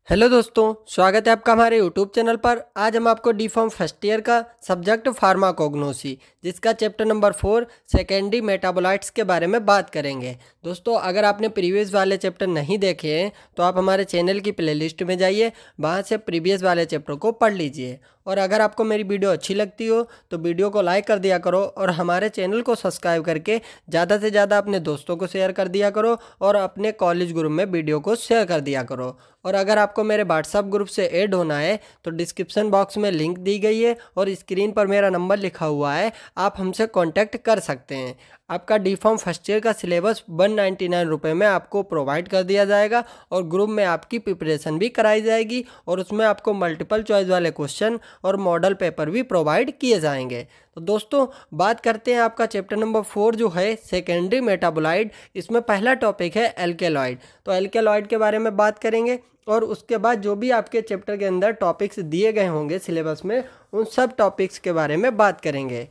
Hello दोस्तों, स्वागत है आपका हमारे यूट्यूब चैनल पर। आज हम आपको डी फार्म फर्स्ट ईयर का सब्जेक्ट फार्माकोग्नोसी जिसका चैप्टर नंबर 4 सेकेंडरी मेटाबोलाइट्स के बारे में बात करेंगे। दोस्तों, अगर आपने प्रीवियस वाले चैप्टर नहीं देखे हैं तो आप हमारे चैनल की प्लेलिस्ट में जाइए, वहाँ से प्रीवियस वाले चैप्टर को पढ़ लीजिए। और अगर आपको मेरी वीडियो अच्छी लगती हो तो वीडियो को लाइक कर दिया करो और हमारे चैनल को सब्सक्राइब करके ज़्यादा से ज़्यादा अपने दोस्तों को शेयर कर दिया करो और अपने कॉलेज ग्रुप में वीडियो को शेयर कर दिया करो। और अगर आपको मेरे व्हाट्सएप ग्रुप से ऐड होना है तो डिस्क्रिप्शन बॉक्स में लिंक दी गई है और स्क्रीन पर मेरा नंबर लिखा हुआ है, आप हमसे कांटेक्ट कर सकते हैं। आपका डी फार्म फर्स्ट ईयर का सिलेबस 199 रुपये में आपको प्रोवाइड कर दिया जाएगा और ग्रुप में आपकी प्रिपरेशन भी कराई जाएगी और उसमें आपको मल्टीपल चॉइस वाले क्वेश्चन और मॉडल पेपर भी प्रोवाइड किए जाएंगे। तो दोस्तों, बात करते हैं आपका चैप्टर नंबर 4 जो है सेकेंडरी मेटाबोलाइट। इसमें पहला टॉपिक है एल्केलॉइड। तो एल्केलॉइड के बारे में बात करेंगे और उसके बाद जो भी आपके चैप्टर के अंदर टॉपिक्स दिए गए होंगे सिलेबस में, उन सब टॉपिक्स के बारे में बात करेंगे।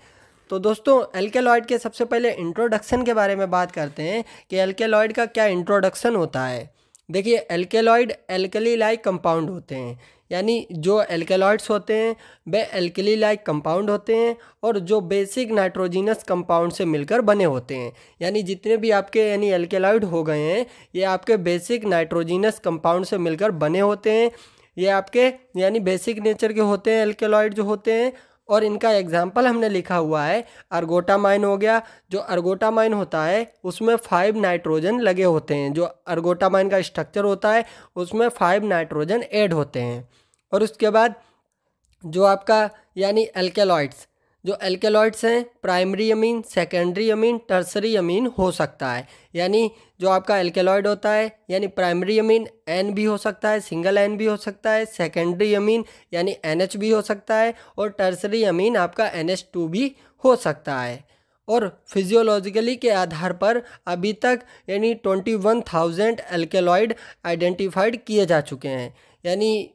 तो दोस्तों, एल्केलॉइड के सबसे पहले इंट्रोडक्शन के बारे में बात करते हैं कि एल्केलॉइड का क्या इंट्रोडक्शन होता है। देखिए, एल्केलॉइड एल्कली लाइक कंपाउंड होते हैं, यानी जो एल्केलॉइड्स होते हैं वे एल्कली लाइक कंपाउंड होते हैं और जो बेसिक नाइट्रोजिनस कंपाउंड से मिलकर बने होते हैं। यानी जितने भी आपके एल्केलॉइड हो गए हैं ये आपके बेसिक नाइट्रोजिनस कंपाउंड से मिलकर बने होते हैं। ये आपके बेसिक नेचर के होते हैं एल्केलॉइड जो होते हैं। और इनका एग्जाम्पल हमने लिखा हुआ है, अर्गोटामाइन हो गया। जो अर्गोटामाइन होता है उसमें 5 नाइट्रोजन लगे होते हैं। जो अर्गोटामाइन का स्ट्रक्चर होता है उसमें 5 नाइट्रोजन ऐड होते हैं। और उसके बाद जो आपका एल्केलॉइड्स, जो एल्केलॉइड्स हैं primary amine, secondary amine, tertiary amine हो सकता है। यानी जो आपका एल्केलॉइड होता है प्राइमरी अमीन एन भी हो सकता है, सिंगल एन भी हो सकता है, सेकेंडरी अमीन NH भी हो सकता है और टर्सरी अमीन आपका NH2 भी हो सकता है। और फिजियोलॉजिकली के आधार पर अभी तक 21,000 एल्केलॉइड आइडेंटिफाइड किए जा चुके हैं। यानी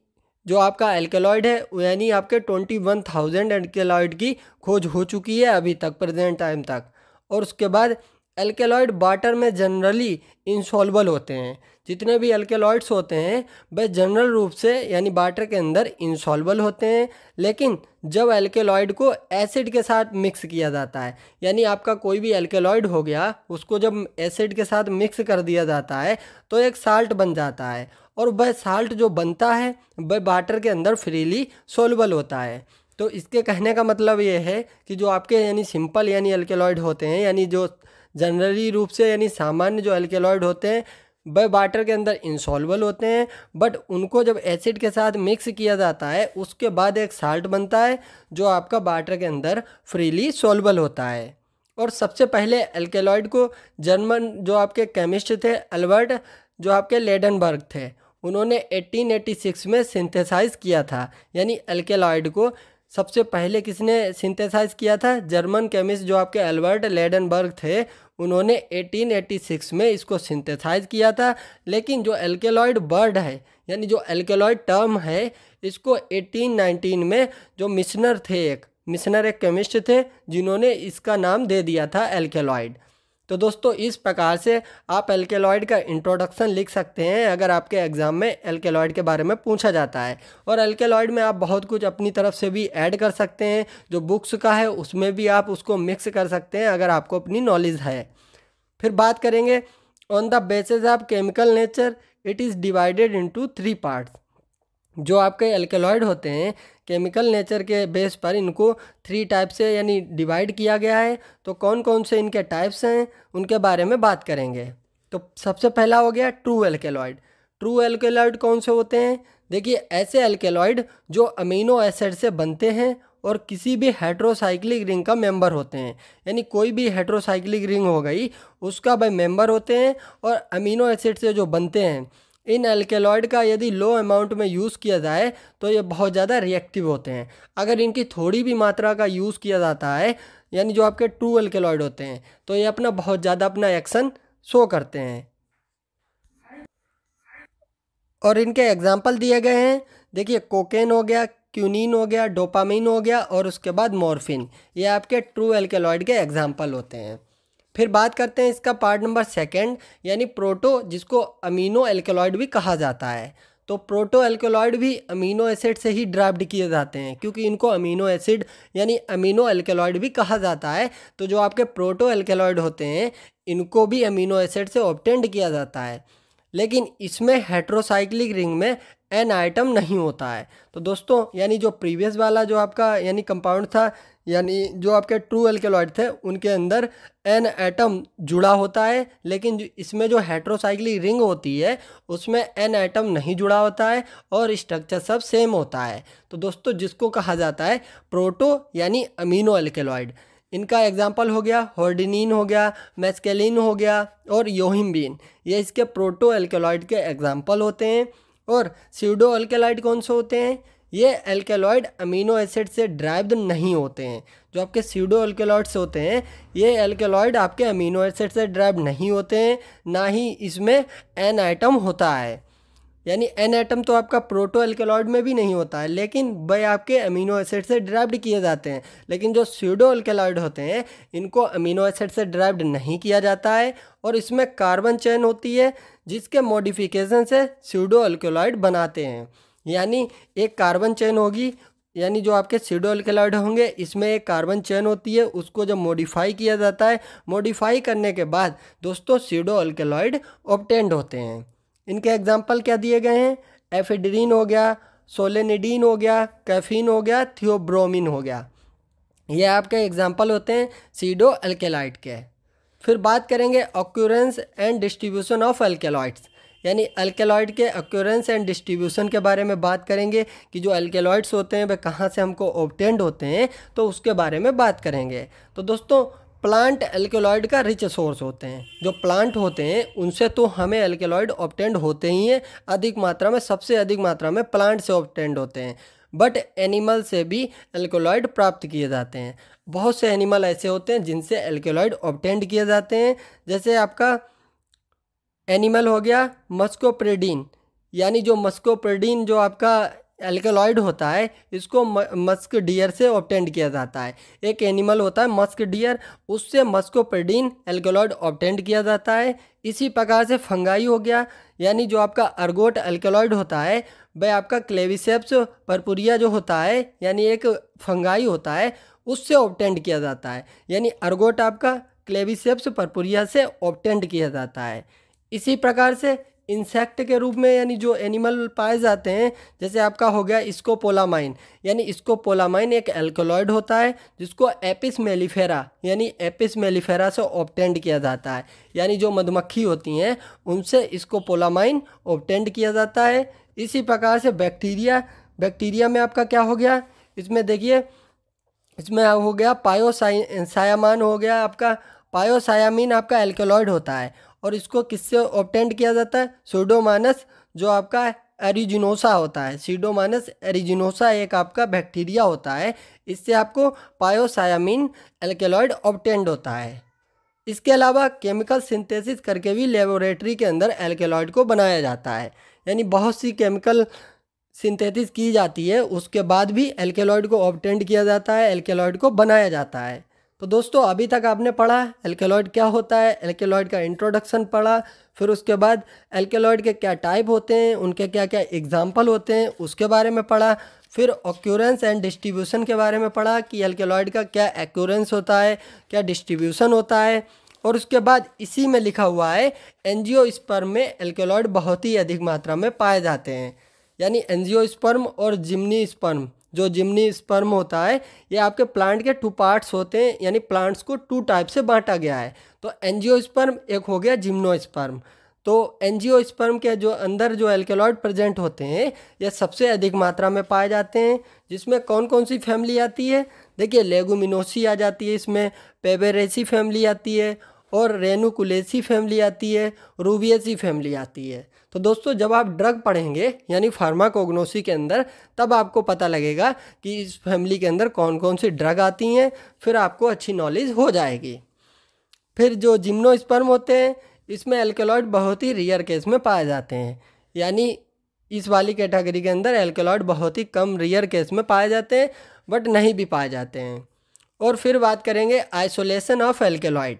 जो आपका एल्केलॉइड है आपके 21,000 एल्केलॉइड की खोज हो चुकी है अभी तक प्रेजेंट टाइम तक। और उसके बाद एल्केलॉइड वाटर में जनरली इंसॉल्युबल होते हैं। जितने भी एल्केलॉइड्स होते हैं वे जनरल रूप से वाटर के अंदर इंसॉल्युबल होते हैं। लेकिन जब एल्केलॉइड को एसिड के साथ मिक्स किया जाता है, आपका कोई भी एल्केलॉइड हो गया उसको जब एसिड के साथ मिक्स कर दिया जाता है तो एक साल्ट बन जाता है और वह साल्ट जो बनता है वह वाटर के अंदर फ्रीली सोल्युबल होता है। तो इसके कहने का मतलब ये है कि जो आपके सिंपल एल्केलॉइड होते हैं, जो जनरली रूप से सामान्य जो एल्केलॉइड होते हैं वह वाटर के अंदर इंसॉल्युबल होते हैं, बट उनको जब एसिड के साथ मिक्स किया जाता है उसके बाद एक साल्ट बनता है जो आपका वाटर के अंदर फ्रीली सोल्युबल होता है। और सबसे पहले एल्केलॉइड को जर्मन जो आपके केमिस्ट थे अल्बर्ट जो आपके लेडेनबर्ग थे, उन्होंने 1886 में सिंथेसाइज किया था। एल्केलॉइड को सबसे पहले किसने सिंथेसाइज किया था? जर्मन केमिस्ट जो आपके अल्बर्ट लेडेनबर्ग थे, उन्होंने 1886 में इसको सिंथेसाइज किया था। लेकिन जो एल्केलॉइड वर्ड है जो एल्केलॉइड टर्म है, इसको 1819 में जो मिशनर एक केमिस्ट थे जिन्होंने इसका नाम दे दिया था एल्केलॉइड। तो दोस्तों, इस प्रकार से आप एल्केलॉइड का इंट्रोडक्शन लिख सकते हैं अगर आपके एग्ज़ाम में एल्केलॉइड के बारे में पूछा जाता है। और एल्केलॉइड में आप बहुत कुछ अपनी तरफ से भी ऐड कर सकते हैं, जो बुक्स का है उसमें भी आप उसको मिक्स कर सकते हैं अगर आपको अपनी नॉलेज है। फिर बात करेंगे on the basis of chemical nature it is divided into 3 parts. जो आपके एल्केलॉइड होते हैं केमिकल नेचर के बेस पर इनको 3 टाइप से डिवाइड किया गया है। तो कौन कौन से इनके टाइप्स हैं उनके बारे में बात करेंगे। तो सबसे पहला हो गया ट्रू एल्केलॉइड। ट्रू एल्केलॉइड कौन से होते हैं? देखिए, ऐसे एल्केलॉइड जो अमीनो एसिड से बनते हैं और किसी भी हेट्रोसाइक्लिक रिंग का मेंबर होते हैं। कोई भी हेट्रोसाइक्लिक रिंग हो गई उसका भाई मेंबर होते हैं और अमीनो एसिड से जो बनते हैं। इन एल्केलॉइड का यदि लो अमाउंट में यूज़ किया जाए तो ये बहुत ज़्यादा रिएक्टिव होते हैं। अगर इनकी थोड़ी भी मात्रा का यूज़ किया जाता है जो आपके ट्रू एल्केलॉइड होते हैं तो ये बहुत ज़्यादा अपना एक्शन शो करते हैं। और इनके एग्जाम्पल दिए गए हैं। देखिए, कोकेन हो गया, क्यूनिन हो गया, डोपामिन हो गया और उसके बाद मॉर्फिन, ये आपके ट्रू एल्केलॉइड के एग्जाम्पल होते हैं। फिर बात करते हैं इसका पार्ट नंबर 2 प्रोटो, जिसको अमीनो एल्केलॉइड भी कहा जाता है। तो प्रोटो अल्केलॉइड भी अमीनो एसिड से ही ड्राइव्ड किए जाते हैं, क्योंकि इनको अमीनो एसिड यानी अमीनो अल्केलॉइड भी कहा जाता है। तो जो आपके प्रोटो अल्केलॉइड होते हैं इनको भी अमीनो एसिड से ऑब्टेंड किया जाता है, लेकिन इसमें हेट्रोसाइक्लिक रिंग में एन आइटम नहीं होता है। तो दोस्तों यानी जो प्रीवियस वाला जो आपका यानी कंपाउंड था, यानी जो आपके ट्रू अल्केलॉइड थे उनके अंदर एन एटम जुड़ा होता है, लेकिन इसमें जो हेट्रोसाइक्लिक रिंग होती है उसमें एन एटम नहीं जुड़ा होता है और स्ट्रक्चर सब सेम होता है। तो दोस्तों जिसको कहा जाता है प्रोटो यानी अमीनो अल्केलॉइड। इनका एग्जाम्पल हो गया होर्डिनिन हो गया, मेस्केलिन हो गया और योहिम्बीन, ये इसके प्रोटो अल्केलॉइड के एग्जाम्पल होते हैं। और स्यूडो अल्केलॉइड कौन से होते हैं? ये अल्केलॉइड अमीनो एसिड से ड्राइव्ड नहीं होते हैं। जो आपके स्यूडो अल्केलॉइड्स होते हैं ये अल्केलॉइड आपके अमीनो एसिड से ड्राइव्ड नहीं होते हैं, ना ही इसमें एन आइटम होता है। यानी एन एटम तो आपका प्रोटो अल्केलॉइड में भी नहीं होता है, लेकिन वह आपके अमीनो एसिड से ड्राइव्ड किए जाते हैं। लेकिन जो स्यूडो अल्केलॉइड होते हैं इनको अमीनो एसिड से ड्राइव्ड नहीं किया जाता है और इसमें कार्बन चेन होती है जिसके मॉडिफिकेशन से स्यूडो अल्केलॉइड बनाते हैं। यानी एक कार्बन चेन होगी, यानी जो आपके स्यूडो अल्केलॉइड होंगे इसमें एक कार्बन चेन होती है, उसको जब मॉडिफाई किया जाता है, मॉडिफाई करने के बाद दोस्तों स्यूडो अल्केलॉइड ऑब्टेंड होते हैं। इनके एग्जाम्पल क्या दिए गए हैं? एफेड्रीन हो गया, सोलेनिडीन हो गया, कैफीन हो गया, थियोब्रोमिन हो गया। ये आपके एग्जाम्पल होते हैं स्यूडो अल्केलॉइड के। फिर बात करेंगे ऑक्यूरेंस एंड डिस्ट्रीब्यूशन ऑफ अल्केलॉइड्स, यानी अल्केलॉइड के ऑक्यूरेंस एंड डिस्ट्रीब्यूशन के बारे में बात करेंगे कि जो अल्केलॉइड्स होते हैं वे कहाँ से हमको ऑब्टेंड होते हैं, तो उसके बारे में बात करेंगे। तो दोस्तों प्लांट अल्केलॉइड का रिच सोर्स होते हैं। जो प्लांट होते हैं उनसे तो हमें अल्केलॉइड ऑब्टेंड होते ही हैं अधिक मात्रा में, सबसे अधिक मात्रा में प्लांट से ऑब्टेंड होते हैं, बट एनिमल से भी अल्केलॉइड प्राप्त किए जाते हैं। बहुत से एनिमल ऐसे होते हैं जिनसे अल्केलॉइड ऑब्टेंड किए जाते हैं, जैसे आपका एनिमल हो गया मस्कोप्रेडीन, यानी जो मस्कोप्रेडीन जो आपका अल्केलॉइड होता है इसको मस्क डियर से ऑब्टेंड किया जाता है। एक एनिमल होता है मस्क डियर, उससे मस्कोप्रेडीन अल्केलॉइड ऑब्टेंड किया जाता है। इसी प्रकार से फंगाई हो गया, यानी जो आपका अर्गोट अल्केलॉइड होता है वह आपका क्लेविसेप्स परपुरिया जो होता है यानी एक फंगाई होता है उससे ऑब्टेंड किया जाता है। यानी अर्गोट आपका क्लेविसेप्स परपुरिया से ऑब्टेंड किया जाता है। इसी प्रकार से इंसेक्ट के रूप में यानी जो एनिमल पाए जाते हैं, जैसे आपका हो गया स्कोपोलामाइन, यानी स्कोपोलामाइन एक अल्कलॉइड होता है जिसको एपिस मेलिफेरा यानी एपिस मेलिफेरा से ऑब्टेंड किया जाता है। यानी जो मधुमक्खी होती हैं उनसे स्कोपोलामाइन ऑब्टेंड किया जाता है। इसी प्रकार से बैक्टीरिया में आपका क्या हो गया, इसमें देखिए इसमें हो गया पायोसायामान हो गया, आपका पायोसायामीन आपका एल्केलॉइड होता है और इसको किससे ऑब्टेंड किया जाता है? सूडोमोनास जो आपका एरिजिनोसा होता है। सीडोमोनास एरिजिनोसा एक आपका बैक्टीरिया होता है, इससे आपको पायोसायामीन एल्केलॉइड ऑब्टेंड होता है। इसके अलावा केमिकल सिंथेसिस करके भी लेबोरेटरी के अंदर एल्केलॉइड को बनाया जाता है। यानी बहुत सी केमिकल सिंथेसिस की जाती है, उसके बाद भी एल्केलॉइड को ऑब्टेंड किया जाता है, एल्केलॉइड को बनाया जाता है। तो दोस्तों अभी तक आपने पढ़ा एल्केलॉइड क्या होता है, एल्केलॉइड का इंट्रोडक्शन पढ़ा, फिर उसके बाद एल्केलॉइड के क्या टाइप होते हैं, उनके क्या क्या एग्जाम्पल होते हैं उसके बारे में पढ़ा, फिर ऑक्यूरेंस एंड डिस्ट्रीब्यूशन के बारे में पढ़ा कि एल्केलॉइड का क्या एक्यूरेंस होता है, क्या डिस्ट्रीब्यूशन होता है। और उसके बाद इसी में लिखा हुआ है एंजियोस्पर्म में एल्केलॉइड बहुत ही अधिक मात्रा में पाए जाते हैं। यानी एंजियोस्पर्म और जिम्नीस्पर्म, जो जिम्नीस्पर्म होता है ये आपके प्लांट के 2 पार्ट्स होते हैं, यानी प्लांट्स को 2 टाइप से बांटा गया है। तो एंजियोस्पर्म एक हो गया जिम्नोस्पर्म। तो एंजियोस्पर्म के जो अंदर जो एल्केलॉइड प्रेजेंट होते हैं ये सबसे अधिक मात्रा में पाए जाते हैं, जिसमें कौन कौन सी फैमिली आती है? देखिए लेगुमिनोसी आ जाती है, इसमें पेबेरेसी फैमिली आती है और रेनुकुलेसी फैमिली आती है, रूबिएसी फैमिली आती है। तो दोस्तों जब आप ड्रग पढ़ेंगे यानी फार्माकोग्नोसी के अंदर, तब आपको पता लगेगा कि इस फैमिली के अंदर कौन कौन सी ड्रग आती हैं, फिर आपको अच्छी नॉलेज हो जाएगी। फिर जो जिम्नोस्पर्म होते हैं इसमें एल्केलॉइड बहुत ही रेयर केस में पाए जाते हैं, यानी इस वाली कैटेगरी के अंदर एल्केलॉइड बहुत ही कम रेयर केस में पाए जाते हैं, बट नहीं भी पाए जाते हैं। और फिर बात करेंगे आइसोलेशन ऑफ एल्केलॉइड।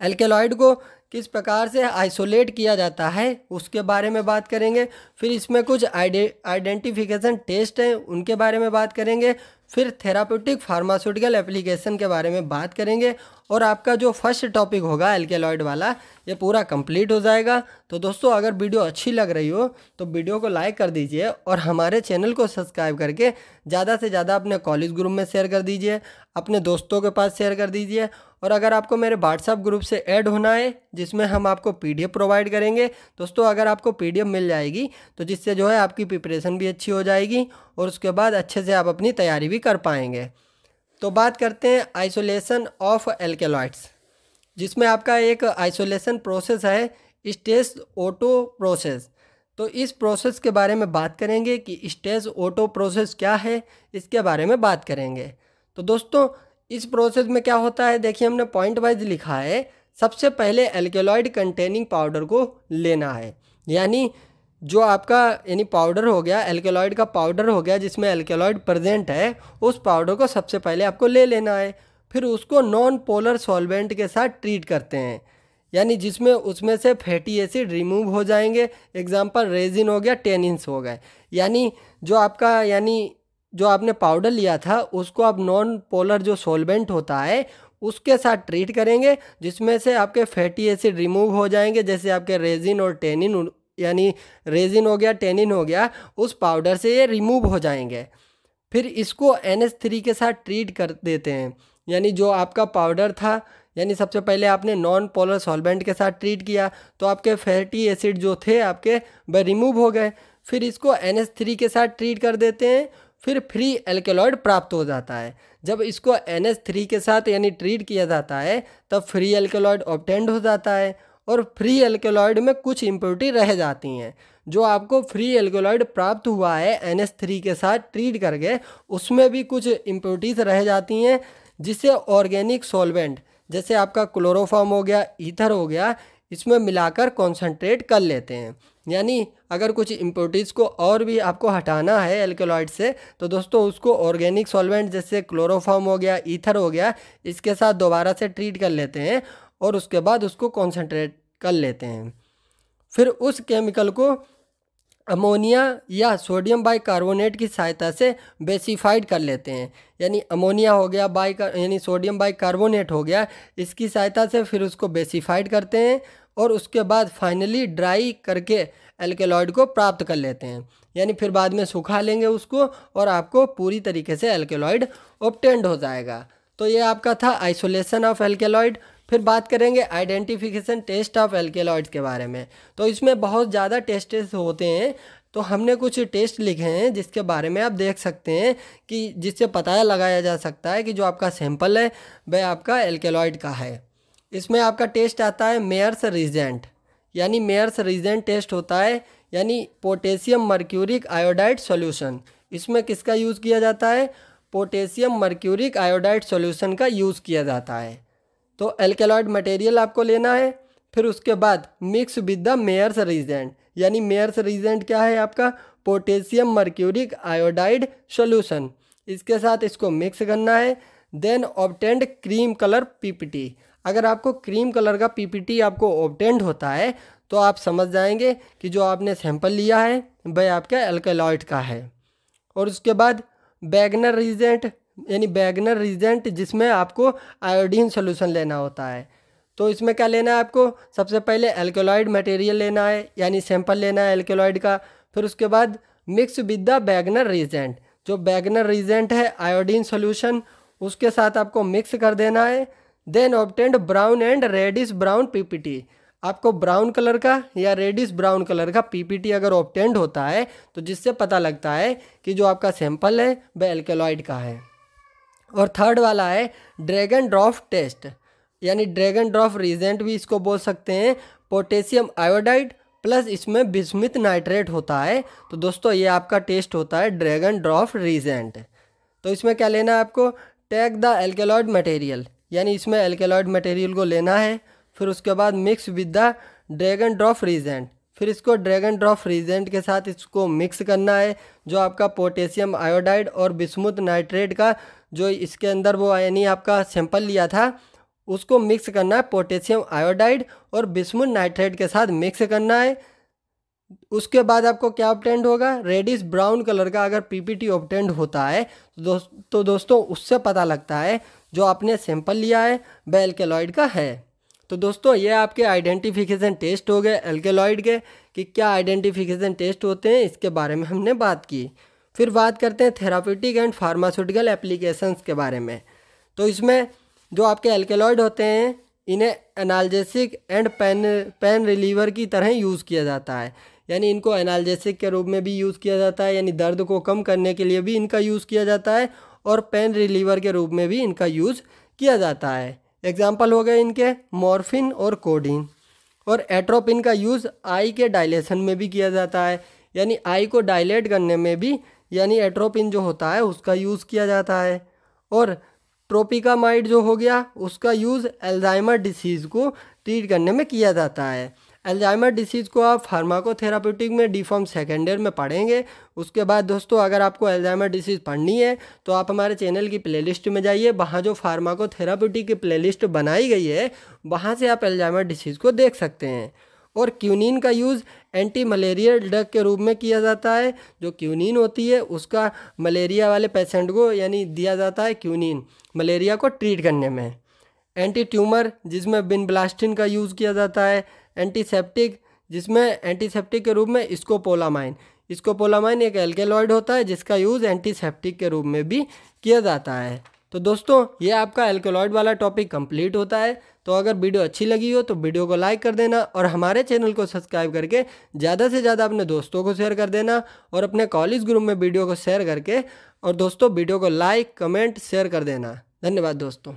एल्केलॉइड को किस प्रकार से आइसोलेट किया जाता है उसके बारे में बात करेंगे। फिर इसमें कुछ आइडेंटिफिकेशन टेस्ट हैं उनके बारे में बात करेंगे। फिर थेराप्यूटिक फार्मास्यूटिकल एप्लीकेशन के बारे में बात करेंगे। और आपका जो फर्स्ट टॉपिक होगा एल्केलॉइड वाला, ये पूरा कंप्लीट हो जाएगा। तो दोस्तों अगर वीडियो अच्छी लग रही हो तो वीडियो को लाइक कर दीजिए और हमारे चैनल को सब्सक्राइब करके ज़्यादा से ज़्यादा अपने कॉलेज ग्रुप में शेयर कर दीजिए, अपने दोस्तों के पास शेयर कर दीजिए। और अगर आपको मेरे व्हाट्सएप ग्रुप से ऐड होना है जिसमें हम आपको PDF प्रोवाइड करेंगे दोस्तों, अगर आपको PDF मिल जाएगी तो जिससे जो है आपकी प्रिपरेशन भी अच्छी हो जाएगी और उसके बाद अच्छे से आप अपनी तैयारी भी कर पाएंगे। तो बात करते हैं आइसोलेशन ऑफ एल्केलॉइड्स, जिसमें आपका एक आइसोलेशन प्रोसेस है स्टेज ऑटो प्रोसेस। तो इस प्रोसेस के बारे में बात करेंगे कि स्टेज ऑटो प्रोसेस क्या है, इसके बारे में बात करेंगे। तो दोस्तों इस प्रोसेस में क्या होता है, देखिए हमने पॉइंट वाइज लिखा है। सबसे पहले एल्केलॉइड कंटेनिंग पाउडर को लेना है, यानी जो आपका यानी पाउडर हो गया, एल्केलॉइड का पाउडर हो गया जिसमें एल्केलॉइड प्रेजेंट है, उस पाउडर को सबसे पहले आपको ले लेना है। फिर उसको नॉन पोलर सॉल्वेंट के साथ ट्रीट करते हैं, यानी जिसमें उसमें से फैटी एसिड रिमूव हो जाएंगे। एग्जांपल रेजिन हो गया, टेनिन्स हो गए। यानी जो आपका जो आपने पाउडर लिया था उसको आप नॉन पोलर जो सॉल्वेंट होता है उसके साथ ट्रीट करेंगे, जिसमें से आपके फैटी एसिड रिमूव हो जाएंगे। जैसे आपके रेजिन और टेनिन, यानी रेजिन हो गया, टेनिन हो गया, उस पाउडर से ये रिमूव हो जाएंगे। फिर इसको NH3 के साथ ट्रीट कर देते हैं, यानी जो आपका पाउडर था, यानी सबसे पहले आपने नॉन पोलर सॉल्वेंट के साथ ट्रीट किया तो आपके फैटी एसिड जो थे आपके वह रिमूव हो गए। फिर इसको NH3 के साथ ट्रीट कर देते हैं, फिर फ्री एल्केलॉइड प्राप्त हो जाता है। जब इसको NH3 के साथ यानी ट्रीट किया जाता है तब फ्री एल्केलॉइड ऑब्टेंड हो जाता है। और फ्री एल्केलॉइड में कुछ इम्प्योरिटी रह जाती हैं। जो आपको फ्री एल्केलॉइड प्राप्त हुआ है NH3 के साथ ट्रीट करके, उसमें भी कुछ इम्प्योरिटीज रह जाती हैं, जिससे ऑर्गेनिक सॉल्वेंट जैसे आपका क्लोरोफॉर्म हो गया, ईथर हो गया, इसमें मिलाकर कॉन्सेंट्रेट कर लेते हैं। यानी अगर कुछ इम्प्योरिटीज़ को और भी आपको हटाना है एल्केलॉइड से तो दोस्तों उसको ऑर्गेनिक सॉल्वेंट जैसे क्लोरोफॉर्म हो गया, ईथर हो गया, इसके साथ दोबारा से ट्रीट कर लेते हैं और उसके बाद उसको कॉन्सेंट्रेट कर लेते हैं। फिर उस केमिकल को अमोनिया या सोडियम बाइकार्बोनेट की सहायता से बेसिफाइड कर लेते हैं। यानी अमोनिया हो गया, यानी सोडियम बाइकार्बोनेट हो गया, इसकी सहायता से फिर उसको बेसिफाइड करते हैं और उसके बाद फाइनली ड्राई करके एल्केलॉइड को प्राप्त कर लेते हैं। यानी फिर बाद में सुखा लेंगे उसको और आपको पूरी तरीके से एल्केलॉइड ऑब्टेंड हो जाएगा। तो ये आपका था आइसोलेशन ऑफ एल्केलॉइड। फिर बात करेंगे आइडेंटिफिकेशन टेस्ट ऑफ एल्केलॉइड्स के बारे में। तो इसमें बहुत ज़्यादा टेस्ट होते हैं, तो हमने कुछ टेस्ट लिखे हैं जिसके बारे में आप देख सकते हैं कि जिससे पता लगाया जा सकता है कि जो आपका सैंपल है वह आपका एल्केलॉइड का है। इसमें आपका टेस्ट आता है मेयर्स रीजेंट, यानी मेयर्स रीजेंट टेस्ट होता है, यानी पोटेशियम मर्क्यूरिक आयोडाइड सॉल्यूशन। इसमें किसका यूज़ किया जाता है, पोटेशियम मर्क्यूरिक आयोडाइड सॉल्यूशन का यूज़ किया जाता है। तो एल्केलॉइड मटेरियल आपको लेना है। फिर उसके बाद mix with the Mayer's reagent, यानी मेयर्स रीजेंट क्या है आपका, पोटेशियम मर्क्यूरिक आयोडाइड सॉल्यूशन, इसके साथ इसको मिक्स करना है। Then obtained cream colour PPT। अगर आपको क्रीम कलर का PPT आपको ऑब्टेंड होता है तो आप समझ जाएंगे कि जो आपने सैंपल लिया है वह आपका एल्केलॉइड का है। और उसके बाद बैगनर रीजेंट, यानी बैगनर रीजेंट जिसमें आपको आयोडीन सॉल्यूशन लेना होता है। तो इसमें क्या लेना है आपको, सबसे पहले एल्केलॉइड मटेरियल लेना है, यानी सैंपल लेना है एल्केलॉइड का। फिर उसके बाद mix with the Wagner reagent, जो बैगनर रीजेंट है आयोडीन सॉल्यूशन, उसके साथ आपको मिक्स कर देना है। Then obtained brown and reddish brown PPT। आपको ब्राउन कलर का या रेडिश ब्राउन कलर का PPT अगर ऑब्टेंड होता है तो जिससे पता लगता है कि जो आपका सैंपल है वह एल्केलॉइड का है। और थर्ड वाला है ड्रैगन ड्रॉप टेस्ट, यानी ड्रैगन ड्रॉप रीजेंट भी इसको बोल सकते हैं। पोटेशियम आयोडाइड प्लस इसमें बिस्मिथ नाइट्रेट होता है। तो दोस्तों ये आपका टेस्ट होता है ड्रैगन ड्रॉप रीजेंट। तो इसमें क्या लेना है आपको, टेक द एल्केलॉइड मटेरियल, यानी इसमें एल्केलॉइड मटेरियल को लेना है। फिर उसके बाद mix with the Dragendorff reagent, फिर इसको ड्रैगन ड्रॉप रीजेंट के साथ इसको मिक्स करना है। जो आपका पोटेशियम आयोडाइड और बिस्मुथ नाइट्रेट का जो इसके अंदर वो यानी आपका सैंपल लिया था उसको मिक्स करना है पोटेशियम आयोडाइड और बिस्मुथ नाइट्रेट के साथ मिक्स करना है। उसके बाद आपको क्या ऑब्टेंड होगा, रेडिश ब्राउन कलर का अगर पीपीटी ऑब्टेंड होता है तो दोस्तों उससे पता लगता है जो आपने सैंपल लिया है वह एल्केलॉइड का है। तो दोस्तों ये आपके आइडेंटिफिकेशन टेस्ट हो गए एल्केलॉइड के, कि क्या आइडेंटिफिकेशन टेस्ट होते हैं इसके बारे में हमने बात की। फिर बात करते हैं थेराप्यूटिक एंड फार्मास्यूटिकल एप्लीकेशंस के बारे में। तो इसमें जो आपके एल्केलॉइड होते हैं इन्हें एनाल्जेसिक एंड पेन रिलीवर की तरह यूज़ किया जाता है, यानी इनको एनाल्जेसिक के रूप में भी यूज़ किया जाता है, यानी दर्द को कम करने के लिए भी इनका यूज़ किया जाता है, और पेन रिलीवर के रूप में भी इनका यूज़ किया जाता है। एग्जाम्पल हो गए इनके मॉर्फिन और कोडीन। और एट्रोपिन का यूज़ आई के डायलेशन में भी किया जाता है, यानी आई को डायलेट करने में भी यानी एट्रोपिन जो होता है उसका यूज़ किया जाता है। और ट्रोपिकामाइड जो हो गया उसका यूज़ अल्जाइमर डिसीज़ को ट्रीट करने में किया जाता है। अल्जाइमर डिसीज़ को आप फार्माकोथेराप्यूटिक में डीफॉर्म सेकेंड ईयर में पढ़ेंगे। उसके बाद दोस्तों अगर आपको अल्जाइमर डिसीज़ पढ़नी है तो आप हमारे चैनल की प्लेलिस्ट में जाइए, वहाँ जो फार्माकोथेराप्यूटिक की प्लेलिस्ट बनाई गई है वहाँ से आप अल्जाइमर डिसीज़ को देख सकते हैं। और क्यूनिन का यूज़ एंटी मलेरियल ड्रग के रूप में किया जाता है। जो क्यूनिन होती है उसका मलेरिया वाले पेशेंट को यानी दिया जाता है क्यूनिन मलेरिया को ट्रीट करने में। एंटी ट्यूमर जिसमें बिनब्लास्टिन का यूज़ किया जाता है। एंटीसेप्टिक जिसमें एंटीसेप्टिक के रूप में स्कोपोलामाइन एक एल्केलॉइड होता है जिसका यूज़ एंटीसेप्टिक के रूप में भी किया जाता है। तो दोस्तों ये आपका एल्केलॉइड वाला टॉपिक कंप्लीट होता है। तो अगर वीडियो अच्छी लगी हो तो वीडियो को लाइक कर देना और हमारे चैनल को सब्सक्राइब करके ज़्यादा से ज़्यादा अपने दोस्तों को शेयर कर देना, और अपने कॉलेज ग्रुप में वीडियो को शेयर करके और दोस्तों वीडियो को लाइक कमेंट शेयर कर देना। धन्यवाद दोस्तों।